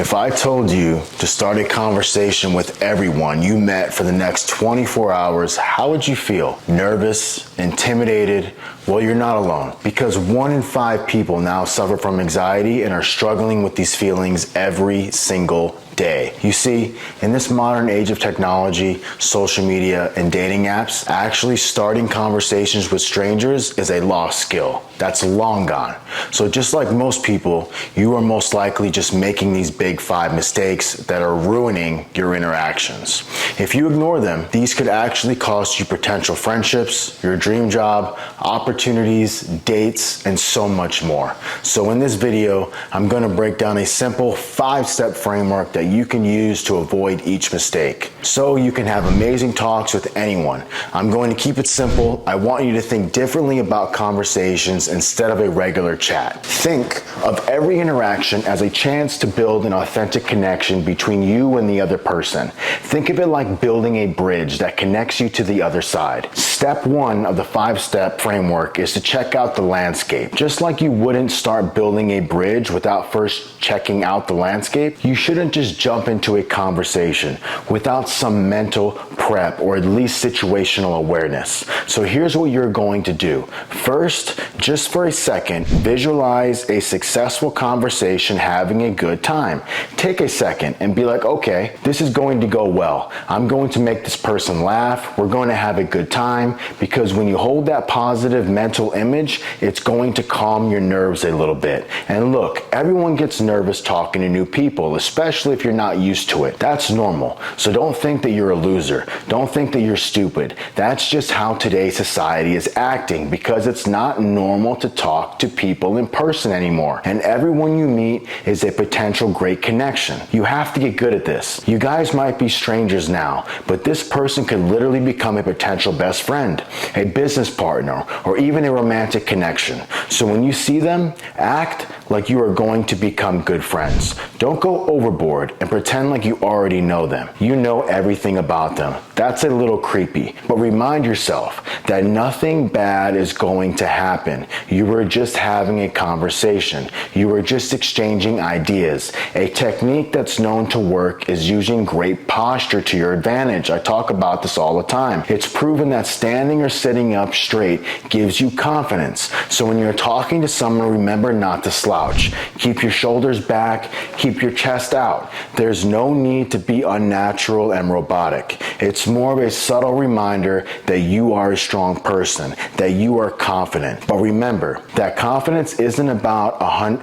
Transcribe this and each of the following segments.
If I told you to start a conversation with everyone you met for the next 24 hours, how would you feel? Nervous? Intimidated? Well, you're not alone, because 1 in 5 people now suffer from anxiety and are struggling with these feelings every single day. You see, in this modern age of technology, social media, and dating apps, actually starting conversations with strangers is a lost skill. That's long gone. So just like most people, you are most likely just making these big 5 mistakes that are ruining your interactions. If you ignore them, these could actually cost you potential friendships, your dream job, opportunities, dates, and so much more. So in this video, I'm going to break down a simple 5-step framework that you can use to avoid each mistake, so you can have amazing talks with anyone. I'm going to keep it simple. I want you to think differently about conversations instead of a regular chat. Think of every interaction as a chance to build an authentic connection between you and the other person. Think of it like building a bridge that connects you to the other side. Step 1 of the 5-step framework is to check out the landscape. Just like you wouldn't start building a bridge without first checking out the landscape, you shouldn't just jump into a conversation without some mental prep or at least situational awareness. So here's what you're going to do. First, just for a second, visualize a successful conversation having a good time. Take a second and be like, okay, this is going to go well. I'm going to make this person laugh. We're going to have a good time, because when you hold that positive mental image, it's going to calm your nerves a little bit. And look, everyone gets nervous talking to new people, especially if you're not used to it. That's normal. So don't think that you're a loser. Don't think that you're stupid. That's just how today's society is acting, because it's not normal to talk to people in person anymore. And everyone you meet is a potential great connection. You have to get good at this. You guys might be strangers now, but this person could literally become a potential best friend, a business partner, or even a romantic connection. So when you see them, act like you are going to become good friends. Don't go overboard and pretend like you already know them. You know everything about them. That's a little creepy, but remind yourself that nothing bad is going to happen. You were just having a conversation. You were just exchanging ideas. A technique that's known to work is using great posture to your advantage. I talk about this all the time. It's proven that standing or sitting up straight gives you confidence. So when you're talking to someone, remember not to slouch. Keep your shoulders back. Keep your chest out. There's no need to be unnatural and robotic. It's more of a subtle reminder that you are a strong person, that you are confident. But remember, that confidence isn't about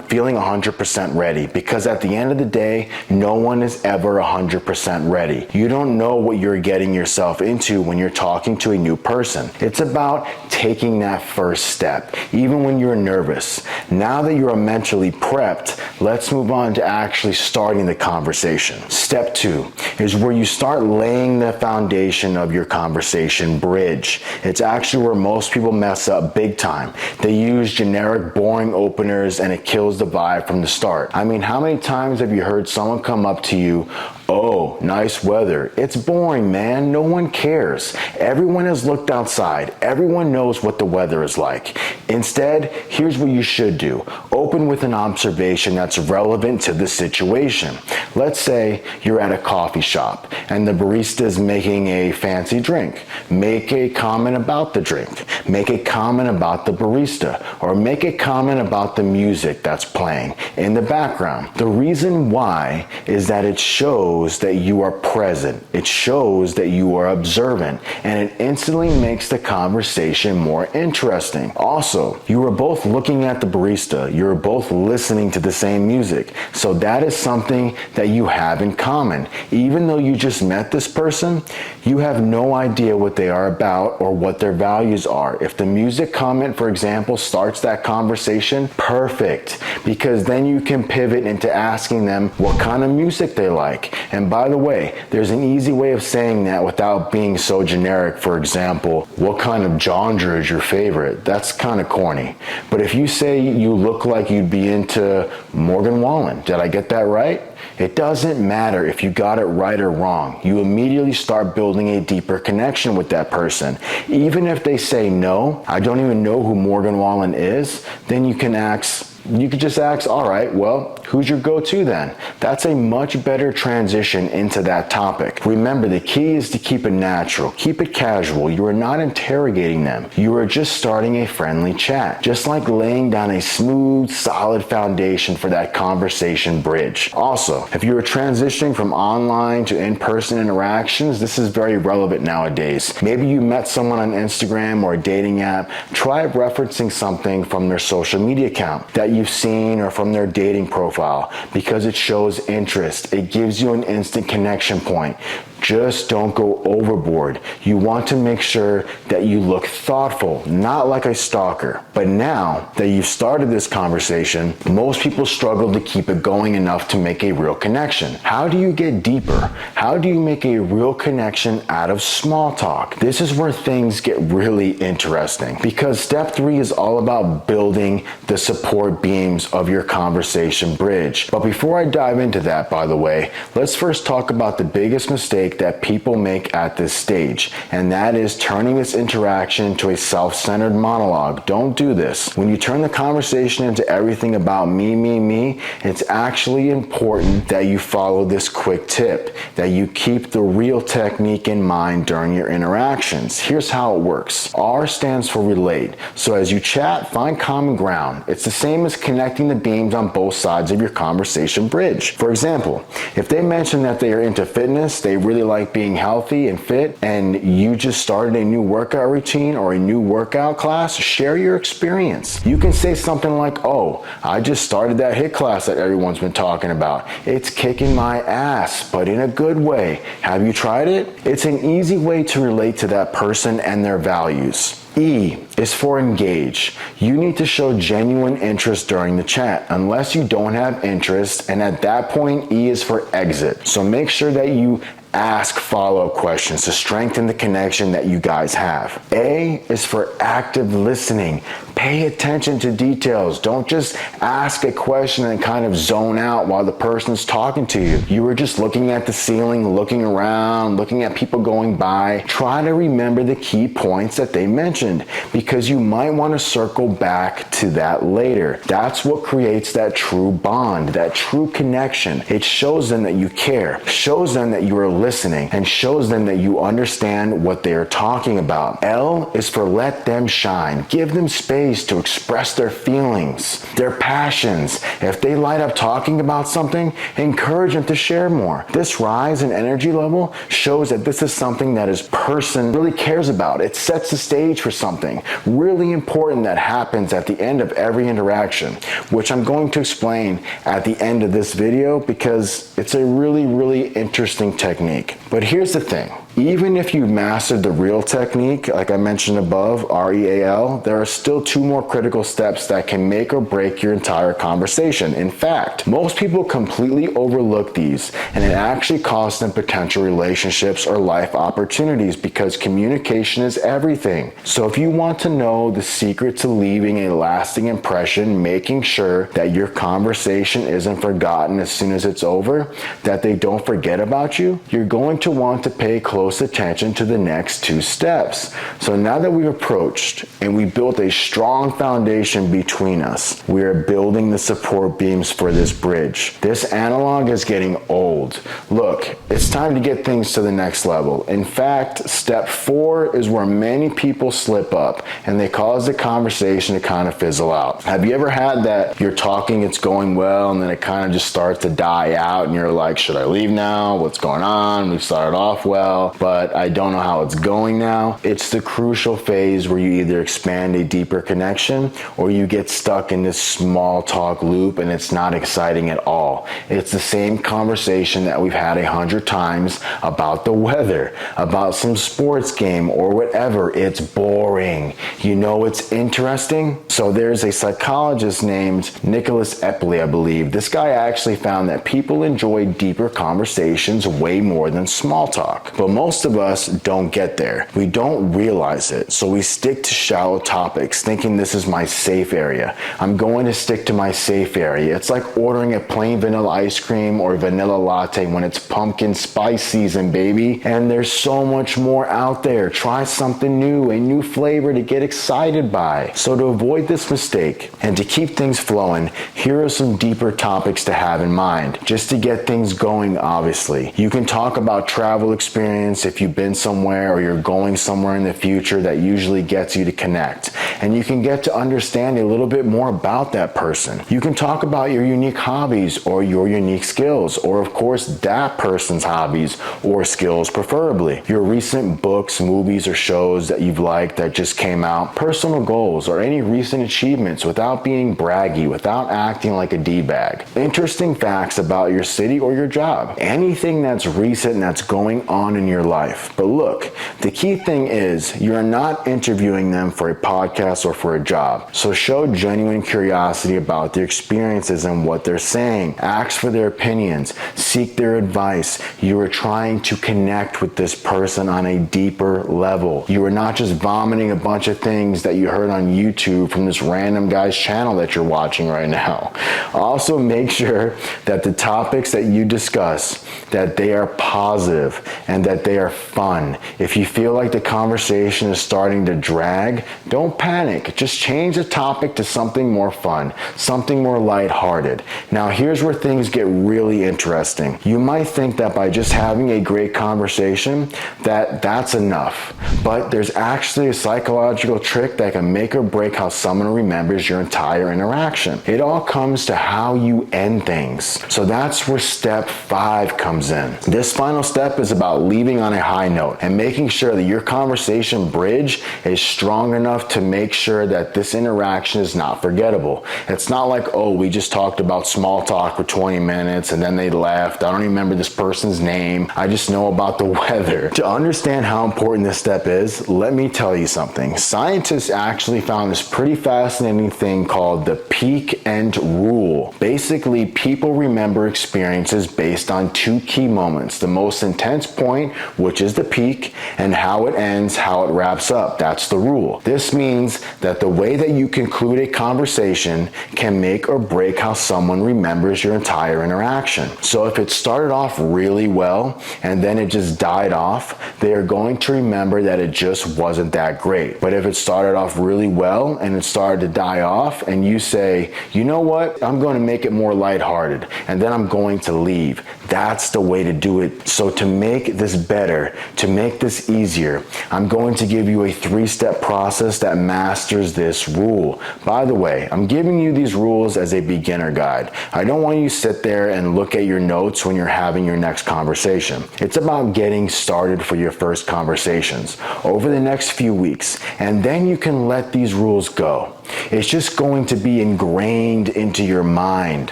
feeling 100% ready, because at the end of the day, no one is ever 100% ready. You don't know what you're getting yourself into when you're talking to a new person. It's about taking that first step, even when you're nervous. Now that you are mentally prepped, let's move on to actually starting the conversation. Step 2 is where you start laying the foundation of your conversation bridge. It's actually where most people mess up big time. They use generic, boring openers, and it kills the vibe from the start. I mean, how many times have you heard someone come up to you, "Oh, nice weather." It's boring, man. No one cares. Everyone has looked outside. Everyone knows what the weather is like. Instead, here's what you should do. Open with an observation that's relevant to the situation. Let's say you're at a coffee shop and the barista is making a fancy drink. Make a comment about the drink. Make a comment about the barista, or make a comment about the music that's playing in the background. The reason why is that it shows that you are present. It shows that you are observant, and it instantly makes the conversation more interesting. Also, you are both looking at the barista. You're both listening to the same music. So that is something that you have in common. Even though you just met this person, you have no idea what they are about or what their values are. If the music comment, for example, starts that conversation, perfect, because then you can pivot into asking them what kind of music they like. And by the way, there's an easy way of saying that without being so generic. For example, what kind of genre is your favorite? That's kind of corny. But if you say you look like you'd be into Morgan Wallen, did I get that right? It doesn't matter if you got it right or wrong. You immediately start building a deeper connection with that person. Even if they say no, I don't even know who Morgan Wallen is, then you can ask, you could just ask, all right, well, who's your go-to then? That's a much better transition into that topic. Remember, the key is to keep it natural, keep it casual. You are not interrogating them. You are just starting a friendly chat, just like laying down a smooth, solid foundation for that conversation bridge. Also, if you are transitioning from online to in-person interactions, this is very relevant nowadays. Maybe you met someone on Instagram or a dating app. Try referencing something from their social media account that you've seen or from their dating profile, because it shows interest. It gives you an instant connection point. Just don't go overboard. You want to make sure that you look thoughtful, not like a stalker. But now that you've started this conversation, most people struggle to keep it going enough to make a real connection. How do you get deeper? How do you make a real connection out of small talk? This is where things get really interesting, because step 3 is all about building the support beams of your conversation bridge. But before I dive into that, by the way, let's first talk about the biggest mistake that people make at this stage, and that is turning this interaction into a self-centered monologue. Don't do this. When you turn the conversation into everything about me, it's actually important that you follow this quick tip, that you keep the real technique in mind during your interactions. Here's how it works. R stands for relate. So as you chat, find common ground. It's the same as connecting the beams on both sides of your conversation bridge. For example, if they mention that they are into fitness, they really like being healthy and fit, and you just started a new workout routine or a new workout class, share your experience. You can say something like, oh, I just started that HIIT class that everyone's been talking about. It's kicking my ass, but in a good way. Have you tried it? It's an easy way to relate to that person and their values. E is for engage. You need to show genuine interest during the chat, unless you don't have interest, and at that point, E is for exit. So make sure that you ask follow-up questions to strengthen the connection that you guys have. A is for active listening. Pay attention to details. Don't just ask a question and kind of zone out while the person's talking to you. You were just looking at the ceiling, looking around, looking at people going by. Try to remember the key points that they mentioned, because you might want to circle back to that later. That's what creates that true bond, that true connection. It shows them that you care, shows them that you are listening, and shows them that you understand what they are talking about. L is for let them shine. Give them space to express their feelings, their passions. If they light up talking about something, encourage them to share more. This rise in energy level shows that this is something that this person really cares about. It sets the stage for something really important that happens at the end of every interaction, which I'm going to explain at the end of this video, because it's a really interesting technique. But here's the thing. Even if you've mastered the real technique, like I mentioned above, REAL, there are still 2 more critical steps that can make or break your entire conversation. In fact, most people completely overlook these, and it actually costs them potential relationships or life opportunities, because communication is everything. So if you want to know the secret to leaving a lasting impression, making sure that your conversation isn't forgotten as soon as it's over, that they don't forget about you, you're going to want to pay close attention to the next 2 steps. So now that we've approached and we built a strong foundation between us, we are building the support beams for this bridge. This analog is getting old. Look, it's time to get things to the next level. In fact, step 4 is where many people slip up and they cause the conversation to kind of fizzle out. Have you ever had that you're talking, it's going well, and then it kind of just starts to die out and you're like, should I leave now? What's going on? We've started off well, but I don't know how it's going now. It's the crucial phase where you either expand a deeper connection or you get stuck in this small talk loop and it's not exciting at all. It's the same conversation that we've had 100 times about the weather, about some sports game or whatever. It's boring. You know it's interesting? So there's a psychologist named Nicholas Epley, I believe. This guy actually found that people enjoy deeper conversations way more than small talk. But most of us don't get there. We don't realize it, so we stick to shallow topics, thinking this is my safe area. I'm going to stick to my safe area. It's like ordering a plain vanilla ice cream or vanilla latte when it's pumpkin spice season, baby. And there's so much more out there. Try something new, a new flavor to get excited by. So to avoid this mistake and to keep things flowing, here are some deeper topics to have in mind, just to get things going. Obviously, you can talk about travel experience if you've been somewhere or you're going somewhere in the future. That usually gets you to connect, and you can get to understand a little bit more about that person. You can talk about your unique hobbies or your unique skills, or of course that person's hobbies or skills, preferably your recent books, movies, or shows that you've liked that just came out, personal goals, or any recent achievements, without being braggy, without acting like a D-bag. Interesting facts about your city or your job. Anything that's recent and that's going on in your life. But look, the key thing is you're not interviewing them for a podcast or for a job. So show genuine curiosity about their experiences and what they're saying. Ask for their opinions. Seek their advice. You are trying to connect with this person on a deeper level. You are not just vomiting a bunch of things that you heard on YouTube from this random guy's channel that you're watching right now. Also, make sure that the topics that you discuss, that they are positive and that they are fun. If you feel like the conversation is starting to drag, don't panic. Just change the topic to something more fun, something more lighthearted. Now, here's where things get really interesting. You might think that by just having a great conversation, that's enough. But there's actually a psychological trick that can make or break how someone remembers your entire interaction. It all comes to how you end things. So that's where step 5 comes in. This final step is about leaving on a high note and making sure that your conversation bridge is strong enough to make sure that this interaction is not forgettable. It's not like, oh, we just talked about small talk for 20 minutes and then they left. I don't remember this person's name. I just know about the weather. To understand how important this step is, let me tell you something. Scientists actually found this pretty fascinating thing called the peak end rule. Basically, people remember experiences based on 2 key moments: the most intense point, which is the peak, and how it ends, how it wraps up. That's the rule. This means that the way that you conclude a conversation can make or break how someone remembers your entire interaction. So if it started off really well and then it just died off, they are going to remember that it just wasn't that great. But if it started off really well and it started to die off and you say, you know what, I'm going to make it more lighthearted and then I'm going to leave, that's the way to do it. So to make this better, to make this easier, I'm going to give you a 3-step process that masters this rule. By the way, I'm giving you these rules as a beginner guide. I don't want you to sit there and look at your notes when you're having your next conversation. It's about getting started for your first conversations over the next few weeks, and then you can let these rules go. It's just going to be ingrained into your mind.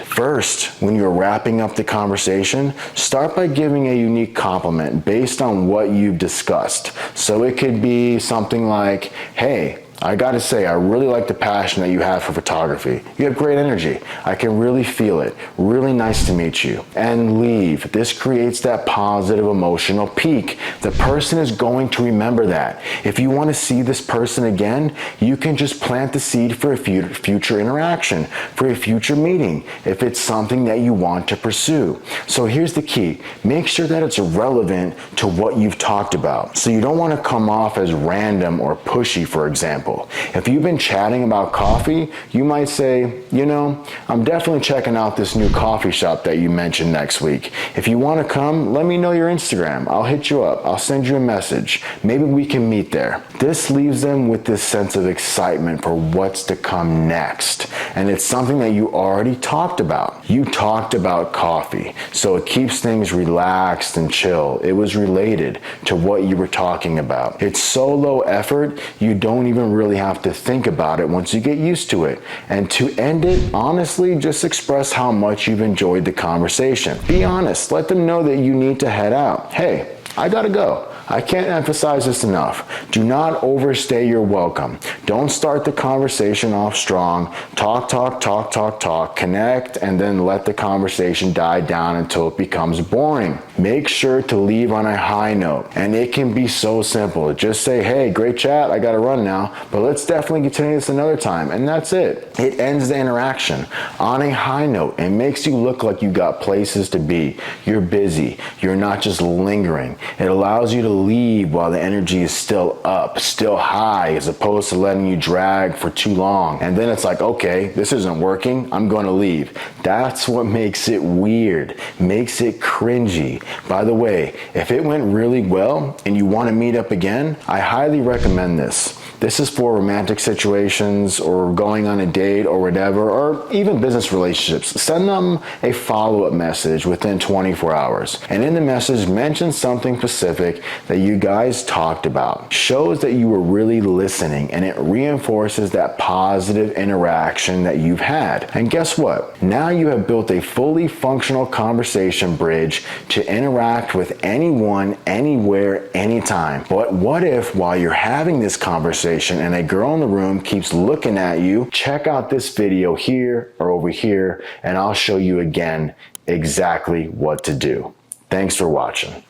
First, when you're wrapping up the conversation, start by giving a unique compliment based on what you've discussed. So it could be something like, hey, I gotta say, I really like the passion that you have for photography. You have great energy. I can really feel it. Really nice to meet you. And leave. This creates that positive emotional peak. The person is going to remember that. If you want to see this person again, you can just plant the seed for a future interaction, for a future meeting, if it's something that you want to pursue. So here's the key. Make sure that it's relevant to what you've talked about. So you don't want to come off as random or pushy, for example. If you've been chatting about coffee, you might say, you know, I'm definitely checking out this new coffee shop that you mentioned next week. If you want to come, let me know your Instagram. I'll hit you up. I'll send you a message. Maybe we can meet there. This leaves them with this sense of excitement for what's to come next. And it's something that you already talked about. You talked about coffee, so it keeps things relaxed and chill. It was related to what you were talking about. It's so low effort, you don't even really have to think about it once you get used to it. And to end it, honestly, just express how much you've enjoyed the conversation. Be honest. Let them know that you need to head out. Hey, I gotta go. I can't emphasize this enough. Do not overstay your welcome. Don't start the conversation off strong. Talk, connect, and then let the conversation die down until it becomes boring. Make sure to leave on a high note, and it can be so simple. Just say, hey, great chat, I gotta run now, but let's definitely continue this another time, and that's it. It ends the interaction on a high note and makes you look like you got places to be. You're busy. You're not just lingering. It allows you to leave while the energy is still up, still high, as opposed to letting you drag for too long. And then it's like, okay, this isn't working, I'm gonna leave. That's what makes it weird, makes it cringy. By the way, if it went really well and you wanna meet up again, I highly recommend this. This is for romantic situations or going on a date or whatever, or even business relationships. Send them a follow-up message within 24 hours. And in the message, mention something specific that you guys talked about. Shows that you were really listening, and it reinforces that positive interaction that you've had. And guess what? Now you have built a fully functional conversation bridge to interact with anyone, anywhere, anytime. But what if while you're having this conversation and a girl in the room keeps looking at you? Check out this video here or over here, and I'll show you again exactly what to do. Thanks for watching.